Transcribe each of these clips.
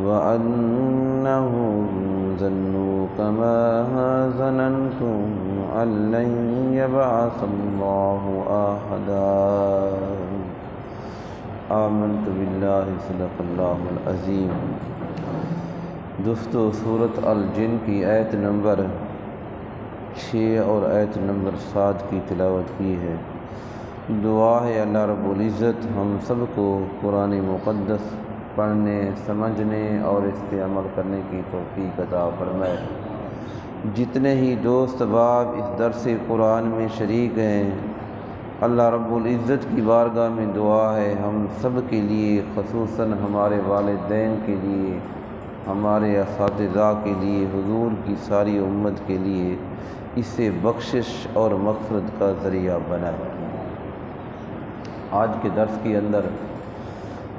وأنهم ظنوا كما ظننتم أن لن يبعث الله أحدا آمنت بالله صدق الله العظیم۔ دوستو، سورۃ الجن کی آیت نمبر 6 اور آیت نمبر 7 کی تلاوت کی ہے۔ دعا ہے اللہ رب العزت ہم سب کو قرآن مقدس پڑھنے، سمجھنے اور اس پہ عمل کرنے کی توفیق عطا فرمائے۔ جتنے ہی دوست احباب اس درس قرآن میں شریک ہیں، اللہ رب العزت کی بارگاہ میں دعا ہے ہم سب کے لیے، خصوصاً ہمارے والدین کے لیے، ہمارے اساتذہ کے لیے، حضور کی ساری امت کے لیے اسے بخشش اور مغفرت کا ذریعہ بنائے۔ آج کے درس کے اندر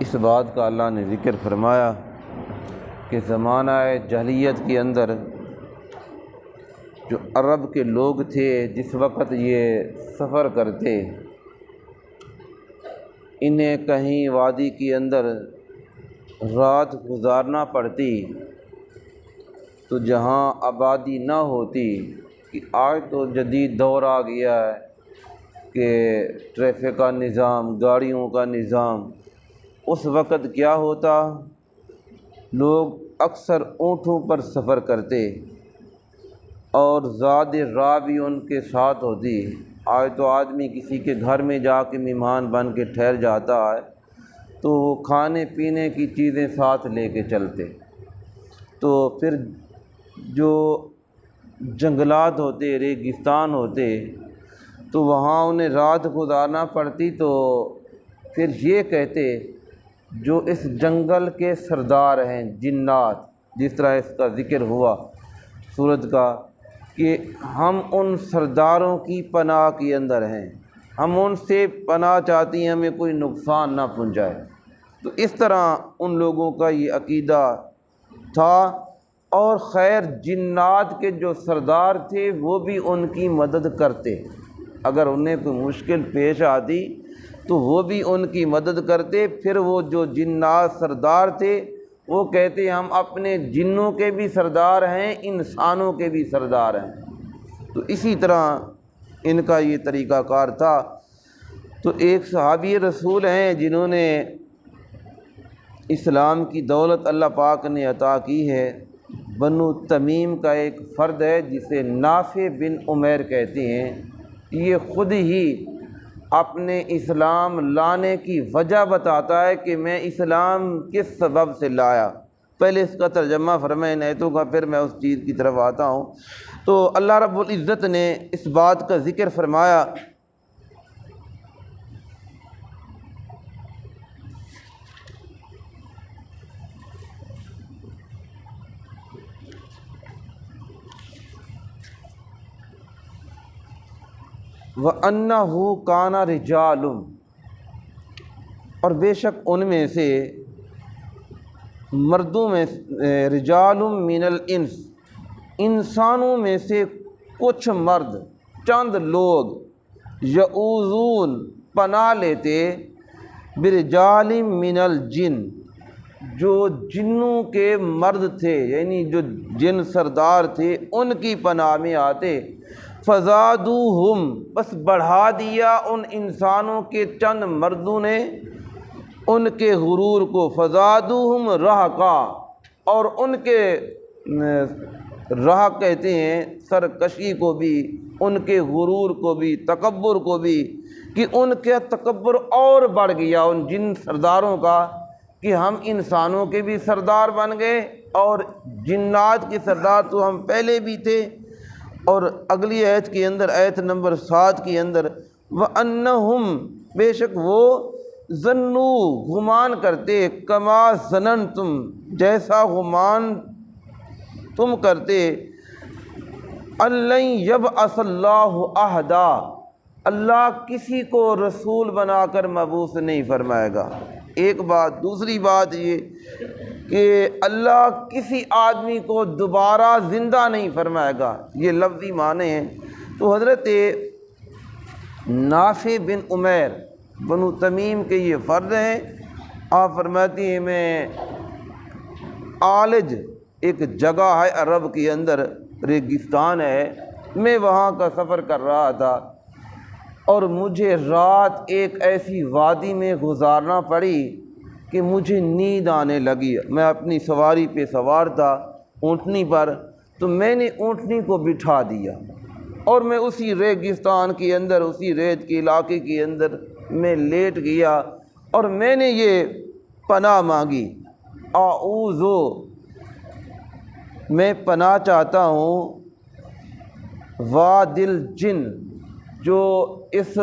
اس بات کا اللہ نے ذکر فرمایا کہ زمانہ جاہلیت کے اندر جو عرب کے لوگ تھے، جس وقت یہ سفر کرتے، انہیں کہیں وادی کے اندر رات گزارنا پڑتی تو جہاں آبادی نہ ہوتی، کہ آج تو جدید دور آ گیا ہے کہ ٹریفک کا نظام، گاڑیوں کا نظام، اس وقت کیا ہوتا، لوگ اکثر اونٹوں پر سفر کرتے اور زاد راہ بھی ان کے ساتھ ہوتی۔ آج تو آدمی کسی کے گھر میں جا کے مہمان بن کے ٹھہر جاتا ہے تو وہ کھانے پینے کی چیزیں ساتھ لے کے چلتے۔ تو پھر جو جنگلات ہوتے، ریگستان ہوتے، تو وہاں انہیں رات گزارنا پڑتی، تو پھر یہ کہتے جو اس جنگل کے سردار ہیں، جنات، جس طرح اس کا ذکر ہوا سورت کا، کہ ہم ان سرداروں کی پناہ کے اندر ہیں، ہم ان سے پناہ چاہتی ہیں، ہمیں کوئی نقصان نہ پہنچائے۔ تو اس طرح ان لوگوں کا یہ عقیدہ تھا، اور خیر جنات کے جو سردار تھے وہ بھی ان کی مدد کرتے، اگر انہیں کوئی مشکل پیش آتی تو وہ بھی ان کی مدد کرتے۔ پھر وہ جو جنات سردار تھے وہ کہتے ہم اپنے جنوں کے بھی سردار ہیں، انسانوں کے بھی سردار ہیں۔ تو اسی طرح ان کا یہ طریقہ کار تھا۔ تو ایک صحابی رسول ہیں جنہوں نے اسلام کی دولت اللہ پاک نے عطا کی ہے، بنو تمیم کا ایک فرد ہے جسے نافع بن عمیر کہتے ہیں۔ یہ خود ہی اپنے اسلام لانے کی وجہ بتاتا ہے کہ میں اسلام کس سبب سے لایا۔ پہلے اس کا ترجمہ فرمائیں نیتوں کا، پھر میں اس چیز کی طرف آتا ہوں۔ تو اللہ رب العزت نے اس بات کا ذکر فرمایا وَأَنَّهُ كَانَ رِجَالٌ، اور بے شک ان میں سے مردوں میں، رجال من الانس، انسانوں میں سے کچھ مرد، چند لوگ، یعوذون پناہ لیتے، برجال من الجن، جو جنوں کے مرد تھے، یعنی جو جن سردار تھے ان کی پناہ میں آتے، فزادوہم، بس بڑھا دیا ان انسانوں کے چند مردوں نے ان کے غرور کو، فزادوہم رہقا، اور ان کے رہق کہتے ہیں سرکشی کو بھی، ان کے غرور کو بھی، تکبر کو بھی، کہ ان کا تکبر اور بڑھ گیا ان جن سرداروں کا، کہ ہم انسانوں کے بھی سردار بن گئے اور جنات کے سردار تو ہم پہلے بھی تھے۔ اور اگلی آیت کے اندر، آیت نمبر 7 کے اندر، وَأَنَّهُمْ، بے شک وہ، ظنوا، گمان کرتے، کما ظننتم، جیسا گمان تم کرتے، ان لن یبعث اللہ احدا، اللہ کسی کو رسول بنا کر مبعوث نہیں فرمائے گا۔ ایک بات، دوسری بات یہ کہ اللہ کسی آدمی کو دوبارہ زندہ نہیں فرمائے گا، یہ لفظی معنی ہیں۔ تو حضرت نافع بن عمیر بنو تمیم کے یہ فرد ہیں۔ آپ فرماتی ہیں میں عالج ایک جگہ ہے عرب کے اندر، ریگستان ہے، میں وہاں کا سفر کر رہا تھا اور مجھے رات ایک ایسی وادی میں گزارنا پڑی کہ مجھے نیند آنے لگی۔ میں اپنی سواری پہ سوار تھا، اونٹنی پر، تو میں نے اونٹنی کو بٹھا دیا اور میں اسی ریگستان کے اندر، اسی ریت کے علاقے کے اندر میں لیٹ گیا اور میں نے یہ پناہ مانگی، اعوذ، میں پناہ چاہتا ہوں وادی الجن، جو اس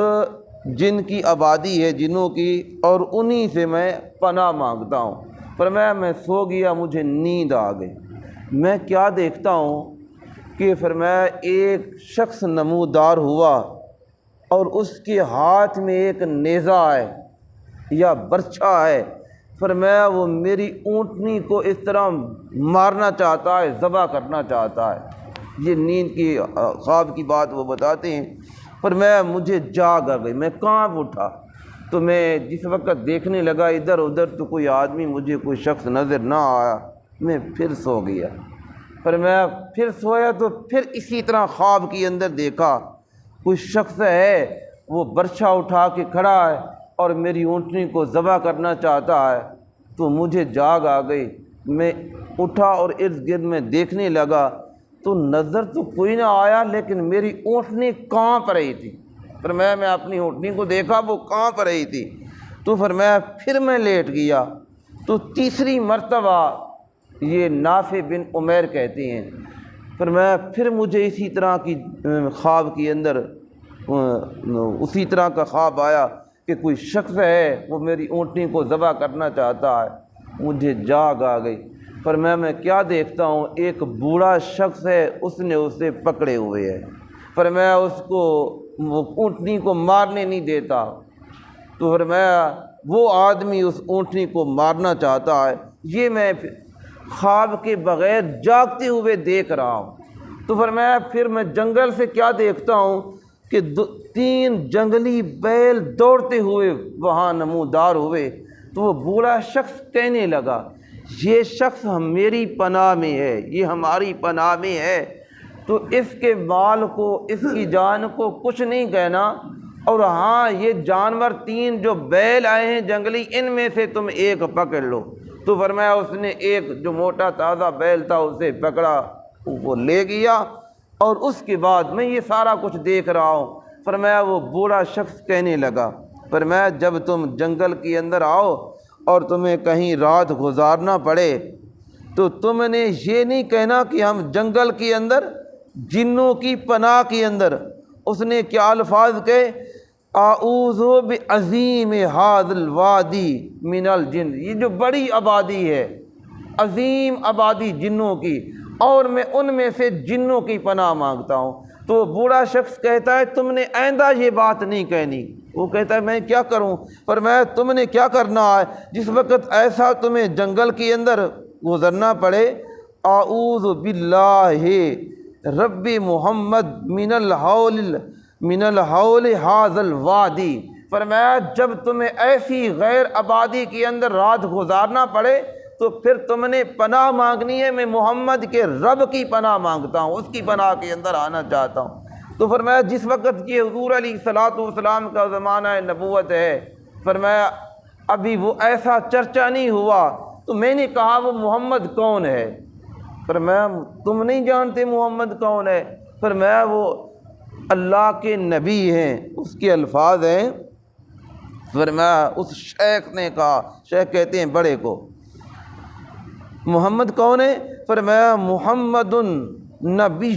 جن کی آبادی ہے، جنوں کی، اور انہی سے میں پناہ مانگتا ہوں۔ فرمایا میں سو گیا، مجھے نیند آ گئی، میں کیا دیکھتا ہوں کہ فرمایا ایک شخص نمودار ہوا اور اس کے ہاتھ میں ایک نیزہ ہے یا برچھا ہے، فرمایا وہ میری اونٹنی کو اس طرح مارنا چاہتا ہے، ذبح کرنا چاہتا ہے۔ یہ نیند کی خواب کی بات وہ بتاتے ہیں۔ فرمایا مجھے جاگ آ گئی، میں کانپ اٹھا، تو میں جس وقت دیکھنے لگا ادھر ادھر تو کوئی آدمی، مجھے کوئی شخص نظر نہ آیا، میں پھر سو گیا۔ فرمایا پھر سویا تو پھر اسی طرح خواب کے اندر دیکھا کوئی شخص ہے، وہ برچھا اٹھا کے کھڑا ہے اور میری اونٹنی کو ذبح کرنا چاہتا ہے، تو مجھے جاگ آ گئی، میں اٹھا اور ارد گرد میں دیکھنے لگا تو نظر تو کوئی نہ آیا، لیکن میری اونٹنی کانپ رہی تھی۔ فرمایا میں اپنی اونٹنی کو دیکھا، وہ کانپ رہی تھی، تو فرمایا پھر میں لیٹ گیا، تو تیسری مرتبہ، یہ نافع بن عمیر کہتے ہیں، فرمایا پھر مجھے اسی طرح کی خواب کے اندر اسی طرح کا خواب آیا کہ کوئی شخص ہے، وہ میری اونٹنی کو ذبح کرنا چاہتا ہے، مجھے جاگ آ گئی۔ فرمایا میں کیا دیکھتا ہوں، ایک بوڑھا شخص ہے، اس نے اسے پکڑے ہوئے ہے، فرمایا اس کو وہ اونٹنی کو مارنے نہیں دیتا، تو فرمایا وہ آدمی اس اونٹنی کو مارنا چاہتا ہے۔ یہ میں خواب کے بغیر جاگتے ہوئے دیکھ رہا ہوں۔ تو فرمایا پھر میں جنگل سے کیا دیکھتا ہوں کہ 3 جنگلی بیل دوڑتے ہوئے وہاں نمودار ہوئے، تو وہ بوڑھا شخص کہنے لگا یہ شخص میری پناہ میں ہے، یہ ہماری پناہ میں ہے، تو اس کے مال کو، اس کی جان کو کچھ نہیں کہنا، اور ہاں یہ جانور 3 جو بیل آئے ہیں جنگلی، ان میں سے تم ایک پکڑ لو۔ تو فرمایا اس نے ایک جو موٹا تازہ بیل تھا اسے پکڑا، وہ لے گیا، اور اس کے بعد میں یہ سارا کچھ دیکھ رہا ہوں۔ فرمایا وہ بوڑھا شخص کہنے لگا، فرمایا جب تم جنگل کے اندر آؤ اور تمہیں کہیں رات گزارنا پڑے تو تم نے یہ نہیں کہنا کہ ہم جنگل کے اندر جنوں کی پناہ کے اندر، اس نے کیا الفاظ کہے، اعوذ بعظیم ھذا الوادی من الجن، یہ جو بڑی آبادی ہے، عظیم آبادی جنوں کی، اور میں ان میں سے جنوں کی پناہ مانگتا ہوں۔ تو بوڑھا شخص کہتا ہے تم نے آئندہ یہ بات نہیں کہنی۔ وہ کہتا ہے میں کیا کروں؟ فرمایا تم نے کیا کرنا ہے، جس وقت ایسا تمہیں جنگل کے اندر گزرنا پڑے، اعوذ باللہ رب محمد من الحول ھذا الوادی، فرمایا جب تمہیں ایسی غیر آبادی کے اندر رات گزارنا پڑے تو پھر تم نے پناہ مانگنی ہے، میں محمد کے رب کی پناہ مانگتا ہوں، اس کی پناہ کے اندر آنا چاہتا ہوں۔ تو فرمایا جس وقت یہ حضور علیہ الصلوۃ والسلام کا زمانہ نبوت ہے، فرمایا ابھی وہ ایسا چرچا نہیں ہوا، تو میں نے کہا وہ محمد کون ہے؟ فرمایا تم نہیں جانتے محمد کون ہے؟ فرمایا وہ اللہ کے نبی ہیں، اس کے الفاظ ہیں۔ فرمایا اس شیخ نے کہا، شیخ کہتے ہیں بڑے کو، محمد کون ہے؟ فرمایا محمد نبی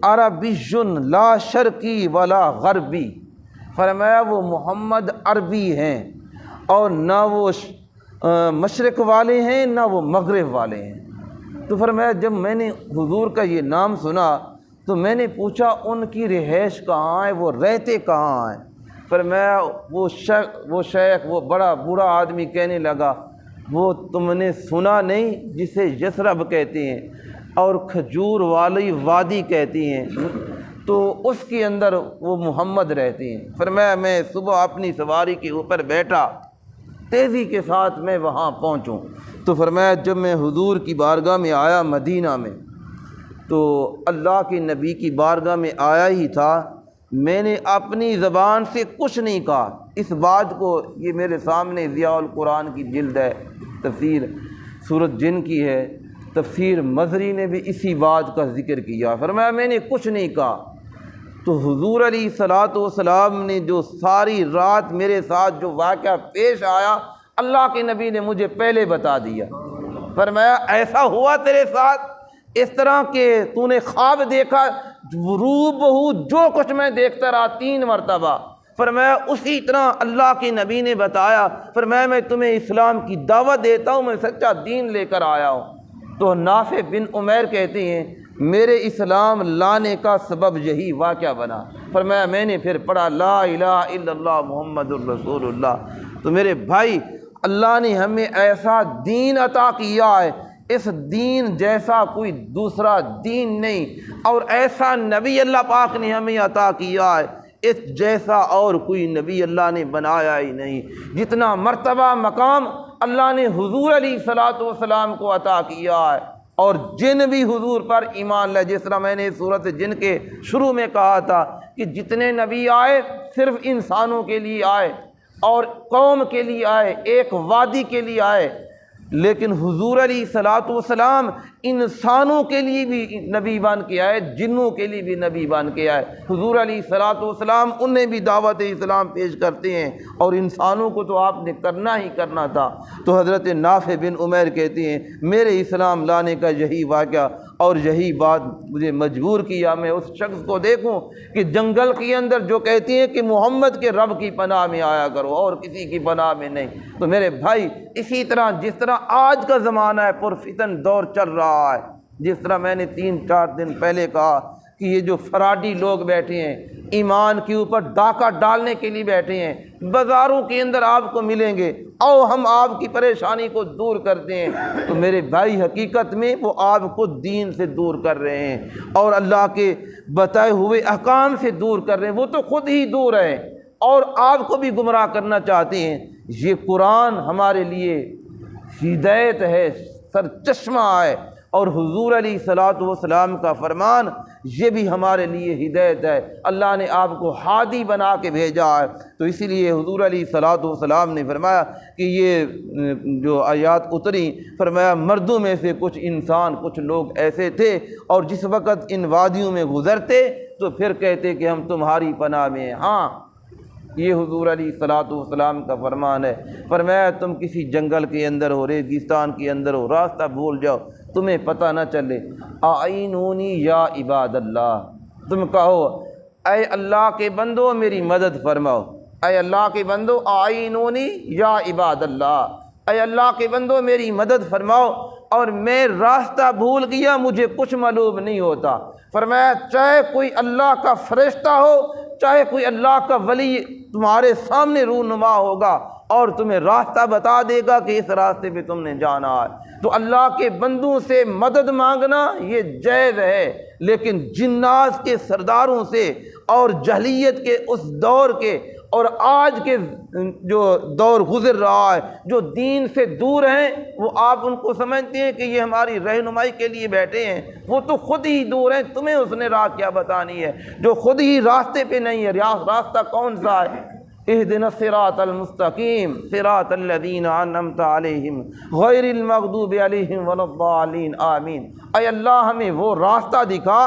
عربی لا شرقی ولا غربی، فرمایا وہ محمد عربی ہیں اور نہ وہ مشرق والے ہیں نہ وہ مغرب والے ہیں۔ تو فرمایا جب میں نے حضور کا یہ نام سنا تو میں نے پوچھا ان کی رہائش کہاں ہے، وہ رہتے کہاں ہیں؟ فرمایا وہ شیخ وہ بڑا بوڑھا آدمی کہنے لگا وہ تم نے سنا نہیں جسے یثرب کہتے ہیں اور کھجور والی وادی کہتی ہیں، تو اس کے اندر وہ محمد رہتے ہیں۔ فرمایا میں صبح اپنی سواری کے اوپر بیٹھا، تیزی کے ساتھ میں وہاں پہنچوں، تو فرمایا جب میں حضور کی بارگاہ میں آیا مدینہ میں تو اللہ کے نبی کی بارگاہ میں آیا ہی تھا، میں نے اپنی زبان سے کچھ نہیں کہا۔ اس بات کو، یہ میرے سامنے ضیاء القرآن کی جلد ہے، تفسیر سورۃ جن کی ہے، تفسیر مظری نے بھی اسی بات کا ذکر کیا۔ فرمایا میں نے کچھ نہیں کہا۔ تو حضور علیہ الصلوۃ والسلام نے جو ساری رات میرے ساتھ جو واقعہ پیش آیا، اللہ کے نبی نے مجھے پہلے بتا دیا۔ فرمایا ایسا ہوا تیرے ساتھ، اس طرح کہ تو نے خواب دیکھا، رو بہو جو کچھ میں دیکھتا رہا 3 مرتبہ۔ فرمایا اسی طرح اللہ کے نبی نے بتایا۔ فرمایا میں تمہیں اسلام کی دعوت دیتا ہوں، میں سچا دین لے کر آیا ہوں۔ تو نافع بن عمیر کہتے ہیں میرے اسلام لانے کا سبب یہی واقعہ بنا۔ فرمایا میں نے پھر پڑھا لا الہ الا اللہ محمد الرسول اللہ۔ تو میرے بھائی، اللہ نے ہمیں ایسا دین عطا کیا ہے، اس دین جیسا کوئی دوسرا دین نہیں، اور ایسا نبی اللہ پاک نے ہمیں عطا کیا ہے، اس جیسا اور کوئی نبی اللہ نے بنایا ہی نہیں۔ جتنا مرتبہ مقام اللہ نے حضور علیہ الصلوۃ والسلام کو عطا کیا ہے، اور جن بھی حضور پر ایمان لائے، جس طرح میں نے سورۃ جن کے شروع میں کہا تھا کہ جتنے نبی آئے صرف انسانوں کے لیے آئے اور قوم کے لیے آئے، ایک وادی کے لیے آئے، لیکن حضور علیہ الصلوۃ والسلام انسانوں کے لیے بھی نبی بن کے آئے، جنوں کے لیے بھی نبی بن کے آئے۔ حضور علیہ الصلوۃ والسلام انہیں بھی دعوت اسلام پیش کرتے ہیں، اور انسانوں کو تو آپ نے کرنا ہی کرنا تھا۔ تو حضرت نافع بن عمیر کہتے ہیں میرے اسلام لانے کا یہی واقعہ اور یہی بات مجھے مجبور کیا میں اس شخص کو دیکھوں کہ جنگل کے اندر جو کہتے ہیں کہ محمد کے رب کی پناہ میں آیا کرو اور کسی کی پناہ میں نہیں۔ تو میرے بھائی، اسی طرح جس طرح آج کا زمانہ ہے پرفتن دور چل رہا ہے، جس طرح میں نے 3-4 دن پہلے کہا کہ یہ جو فراڈی لوگ بیٹھے ہیں، ایمان کے اوپر ڈاکہ ڈالنے کے لیے بیٹھے ہیں، بازاروں کے اندر آپ کو ملیں گے، او ہم آپ کی پریشانی کو دور کرتے ہیں، تو میرے بھائی حقیقت میں وہ آپ کو دین سے دور کر رہے ہیں اور اللہ کے بتائے ہوئے احکام سے دور کر رہے ہیں۔ وہ تو خود ہی دور ہیں اور آپ کو بھی گمراہ کرنا چاہتے ہیں۔ یہ قرآن ہمارے لیے ہدایت ہے، سر چشمہ ہے، اور حضور علیہ الصلوۃ والسلام کا فرمان یہ بھی ہمارے لیے ہدایت ہے۔ اللہ نے آپ کو ہادی بنا کے بھیجا ہے، تو اسی لیے حضور علیہ الصلوۃ والسلام نے فرمایا کہ یہ جو آیات اتری، فرمایا مردوں میں سے کچھ انسان، کچھ لوگ ایسے تھے، اور جس وقت ان وادیوں میں گزرتے تو پھر کہتے کہ ہم تمہاری پناہ میں ہیں۔ ہاں، یہ حضور علیہ الصلوۃ والسلام کا فرمان ہے۔ فرمایا تم کسی جنگل کے اندر ہو، ریگستان کے اندر ہو، راستہ بھول جاؤ، تمہیں پتہ نہ چلے، آئینونی یا عباد اللہ، تم کہو اے اللہ کے بندو میری مدد فرماؤ، اے اللہ کے بندو آئینونی یا عباد اللہ، اے اللہ کے بندو میری مدد فرماؤ، اور میں راستہ بھول گیا، مجھے کچھ معلوم نہیں ہوتا۔ فرمایا چاہے کوئی اللہ کا فرشتہ ہو، چاہے کوئی اللہ کا ولی تمہارے سامنے رونما ہوگا اور تمہیں راستہ بتا دے گا کہ اس راستے پہ تم نے جانا ہے۔ تو اللہ کے بندوں سے مدد مانگنا یہ جائز ہے، لیکن جنات کے سرداروں سے اور جہلیت کے اس دور کے اور آج کے جو دور گزر رہا ہے، جو دین سے دور ہیں، وہ آپ ان کو سمجھتے ہیں کہ یہ ہماری رہنمائی کے لیے بیٹھے ہیں، وہ تو خود ہی دور ہیں، تمہیں اس نے راہ کیا بتانی ہے جو خود ہی راستے پہ نہیں ہے۔ راستہ کون سا ہے؟ اہدنا الصراط المستقیم صراط الذین انعمت علیہم غیر المغضوب علیہم ولا الضالین آمین۔ اے اللہ ہمیں وہ راستہ دکھا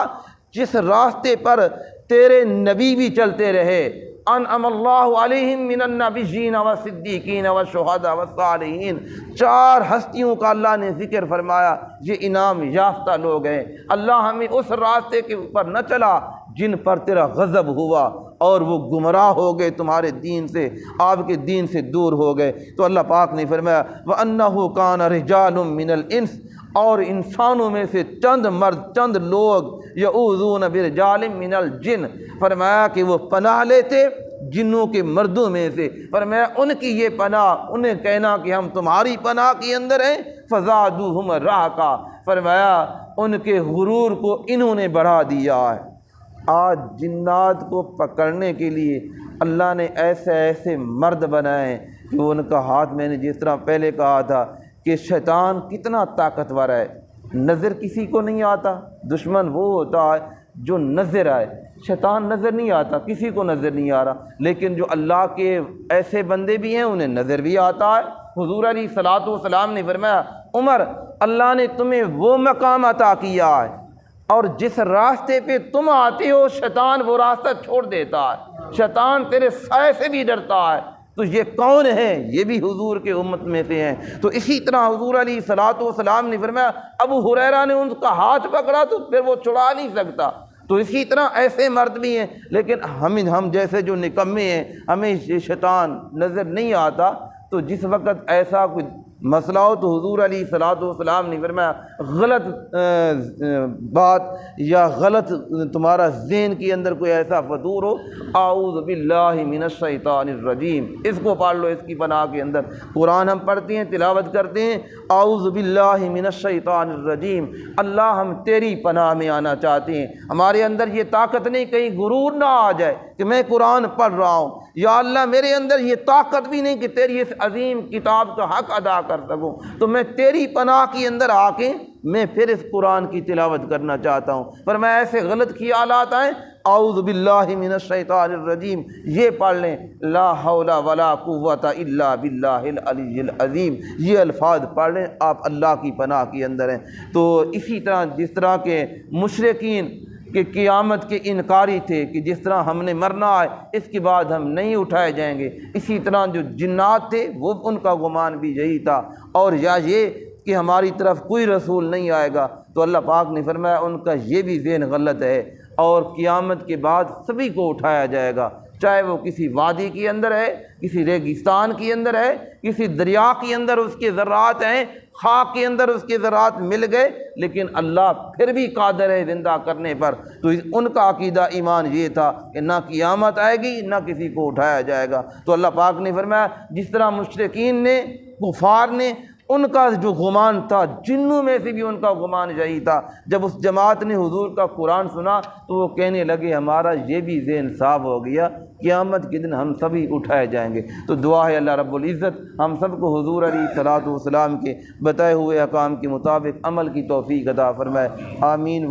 جس راستے پر تیرے نبی بھی چلتے رہے، انعم اللہ علیہم من النبیین والصدیقین والشہداء والصالحین۔ 4 ہستیوں کا اللہ نے ذکر فرمایا، یہ انعام یافتہ لوگ ہیں۔ اللہ ہمیں اس راستے کے اوپر نہ چلا جن پر تیرا غضب ہوا اور وہ گمراہ ہو گئے، تمہارے دین سے، آپ کے دین سے دور ہو گئے۔ تو اللہ پاک نے فرمایا وَأَنَّهُ كَانَ رِجَالٌ مِّنَ الْإِنسِ، اور انسانوں میں سے چند مرد، چند لوگ یعوذون برجال من الجن، فرمایا کہ وہ پناہ لیتے جنوں کے مردوں میں سے۔ فرمایا ان کی یہ پناہ، انہیں کہنا کہ ہم تمہاری پناہ کے اندر ہیں، فزادوہم رہقا، فرمایا ان کے غرور کو انہوں نے بڑھا دیا ہے۔ آج جنات کو پکڑنے کے لیے اللہ نے ایسے ایسے مرد بنائے کہ وہ ان کا ہاتھ، میں نے جس طرح پہلے کہا تھا کہ شیطان کتنا طاقتور ہے۔ نظر کسی کو نہیں آتا، دشمن وہ ہوتا ہے جو نظر آئے، شیطان نظر نہیں آتا، کسی کو نظر نہیں آ رہا، لیکن جو اللہ کے ایسے بندے بھی ہیں انہیں نظر بھی آتا ہے۔ حضور علیہ الصلوۃ والسلام نے فرمایا، عمر اللہ نے تمہیں وہ مقام عطا کیا ہے اور جس راستے پہ تم آتے ہو شیطان وہ راستہ چھوڑ دیتا ہے، شیطان تیرے سائے سے بھی ڈرتا ہے۔ تو یہ کون ہیں؟ یہ بھی حضور کے امت میں سے ہیں۔ تو اسی طرح حضور علیہ الصلوۃ والسلام نے فرمایا، ابو ہریرہ نے ان کا ہاتھ پکڑا تو پھر وہ چھڑا نہیں سکتا۔ تو اسی طرح ایسے مرد بھی ہیں، لیکن ہم جیسے جو نکمے ہیں ہمیں شیطان نظر نہیں آتا، تو جس وقت ایسا کوئی مسئلہ ہو تو حضور علیہ الصلوۃ والسلام نے فرمایا غلط بات یا غلط تمہارا ذہن کے اندر کوئی ایسا فطور ہو، اعوذ باللہ من الشیطان الرجیم، اس کو پڑھ لو، اس کی پناہ کے اندر قرآن ہم پڑھتے ہیں، تلاوت کرتے ہیں، اعوذ باللہ من الشیطان الرجیم، اللہ ہم تیری پناہ میں آنا چاہتے ہیں۔ ہمارے اندر یہ طاقت نہیں، کہیں غرور نہ آ جائے کہ میں قرآن پڑھ رہا ہوں، یا اللہ میرے اندر یہ طاقت بھی نہیں کہ تیری اس عظیم کتاب کا حق ادا کر سکوں، تو میں تیری پناہ کے اندر آ کے میں پھر اس قرآن کی تلاوت کرنا چاہتا ہوں۔ پر میں ایسے غلط خیالات آئیں، اعوذ باللہ من الشیطان الرجیم یہ پڑھ لیں، لا حول ولا قوت الا باللہ العلی العظیم، یہ الفاظ پڑھ لیں، آپ اللہ کی پناہ کے اندر ہیں۔ تو اسی طرح جس طرح کے مشرکین کہ قیامت کے انکاری تھے کہ جس طرح ہم نے مرنا ہے اس کے بعد ہم نہیں اٹھائے جائیں گے، اسی طرح جو جنات تھے وہ ان کا گمان بھی یہی تھا، اور یا یہ کہ ہماری طرف کوئی رسول نہیں آئے گا، تو اللہ پاک نے فرمایا ان کا یہ بھی ذہن غلط ہے، اور قیامت کے بعد سبھی کو اٹھایا جائے گا، چاہے وہ کسی وادی کے اندر ہے، کسی ریگستان کے اندر ہے، کسی دریا کے اندر اس کے ذرات ہیں، خاک کے اندر اس کے ذرات مل گئے، لیکن اللہ پھر بھی قادر ہے زندہ کرنے پر۔ تو ان کا عقیدہ ایمان یہ تھا کہ نہ قیامت آئے گی نہ کسی کو اٹھایا جائے گا۔ تو اللہ پاک نے فرمایا جس طرح مشرکین نے، کفار نے، ان کا جو گمان تھا، جنوں میں سے بھی ان کا گمان یہی تھا، جب اس جماعت نے حضور کا قرآن سنا تو وہ کہنے لگے ہمارا یہ بھی ذہن صاف ہو گیا، قیامت کے دن ہم سبھی اٹھائے جائیں گے۔ تو دعا ہے اللہ رب العزت ہم سب کو حضور علیہ الصلوۃ والسلام کے بتائے ہوئے احکام کے مطابق عمل کی توفیق عطا فرمائے، آمین۔